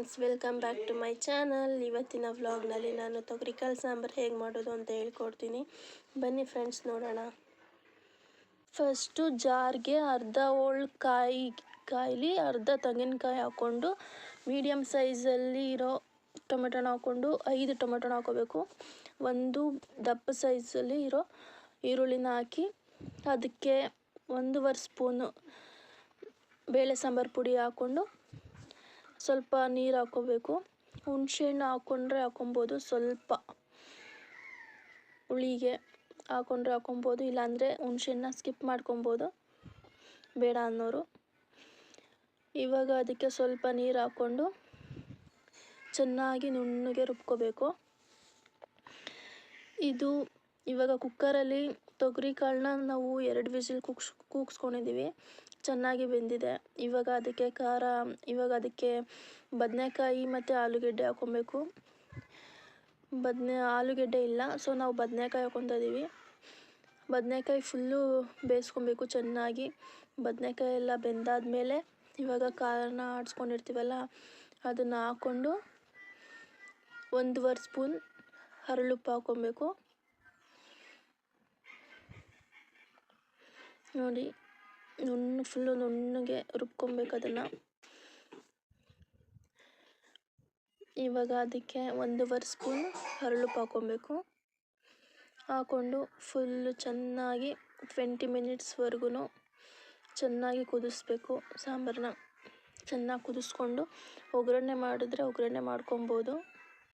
Friends, welcome back to my channel. ಇವತ್ತಿನ ವ್ಲಾಗ್ನಲ್ಲಿ ನಾನು ತೊಗರಿಕಾಳು ಸಾಂಬಾರು ಹೇಗೆ ಮಾಡೋದು ಅಂತ ಹೇಳ್ಕೊಡ್ತೀನಿ. ಬನ್ನಿ ಫ್ರೆಂಡ್ಸ್, ನೋಡೋಣ. ಫಸ್ಟು ಜಾರ್ಗೆ ಅರ್ಧ ಹೋಳು ಕಾಯಿಲಿ ಅರ್ಧ ತೆಂಗಿನಕಾಯಿ ಹಾಕ್ಕೊಂಡು ಮೀಡಿಯಮ್ ಸೈಜಲ್ಲಿ ಇರೋ ಟೊಮೆಟೊನ ಹಾಕ್ಕೊಂಡು 5 ಟೊಮೆಟೊನ ಹಾಕೋಬೇಕು. ಒಂದು ದಪ್ಪ ಸೈಜಲ್ಲಿ ಇರೋ ಈರುಳ್ಳಿನ ಹಾಕಿ ಅದಕ್ಕೆ 1.5 ಸ್ಪೂನು ಬೇಳೆ ಸಾಂಬಾರು ಪುಡಿ ಹಾಕ್ಕೊಂಡು ಸ್ವಲ್ಪ ನೀರು ಹಾಕ್ಕೋಬೇಕು. ಹುಣಸೆಹಣ್ಣು ಹಾಕ್ಕೊಬೋದು, ಸ್ವಲ್ಪ ಹುಳಿಗೆ ಹಾಕ್ಕೊಬೋದು, ಇಲ್ಲಾಂದರೆ ಹುಣಸೆಹಣ್ಣನ್ನ ಸ್ಕಿಪ್ ಮಾಡ್ಕೊಬೋದು ಬೇಡ ಅನ್ನೋರು. ಇವಾಗ ಅದಕ್ಕೆ ಸ್ವಲ್ಪ ನೀರು ಹಾಕ್ಕೊಂಡು ಚೆನ್ನಾಗಿ ನುಣ್ಣಗೆ ರುಬ್ಕೋಬೇಕು. ಇವಾಗ ಕುಕ್ಕರಲ್ಲಿ ತೊಗರಿಕಾಳನ್ನ ನಾವು 2 ವಿಸಿಲ್ ಕೂಗಿಸ್ಕೊಂಡಿದ್ದೀವಿ, ಚೆನ್ನಾಗಿ ಬೆಂದಿದೆ. ಇವಾಗ ಅದಕ್ಕೆ ಬದನೆಕಾಯಿ ಮತ್ತು ಆಲೂಗೆಡ್ಡೆ ಹಾಕ್ಕೊಬೇಕು. ಆಲೂಗೆಡ್ಡೆ ಇಲ್ಲ, ಸೊ ನಾವು ಬದನೆಕಾಯಿ ಹಾಕ್ಕೊತಾ ಇದ್ದೀವಿ. ಬದನೆಕಾಯಿ ಫುಲ್ಲು ಬೇಯಿಸ್ಕೊಬೇಕು ಚೆನ್ನಾಗಿ. ಬದನೆಕಾಯಿ ಎಲ್ಲ ಬೆಂದಾದಮೇಲೆ ಇವಾಗ ಕಾಳನ್ನ ಆಡಿಸ್ಕೊಂಡಿರ್ತೀವಲ್ಲ ಅದನ್ನು ಹಾಕ್ಕೊಂಡು 1.5 ಸ್ಪೂನ್ ಹರಳುಪ್ಪು ಹಾಕ್ಕೊಬೇಕು. ನೋಡಿ, ಫುಲ್ಲು ನುಣ್ಣಗೆ ರುಬ್ಕೊಬೇಕು ಅದನ್ನು. ಇವಾಗ ಅದಕ್ಕೆ 1.5 ಸ್ಪೂನ್ ಹರಳುಪ್ಪು ಹಾಕ್ಕೊಬೇಕು. ಹಾಕ್ಕೊಂಡು ಫುಲ್ಲು ಚೆನ್ನಾಗಿ 20 ಮಿನಿಟ್ಸ್ವರೆಗೂ ಚೆನ್ನಾಗಿ ಕುದಿಸ್ಬೇಕು. ಸಾಂಬಾರನ್ನ ಚೆನ್ನಾಗಿ ಕುದಿಸ್ಕೊಂಡು ಒಗ್ಗರಣೆ ಮಾಡಿದ್ರೆ ಒಗ್ಗರಣೆ ಮಾಡ್ಕೊಬೋದು.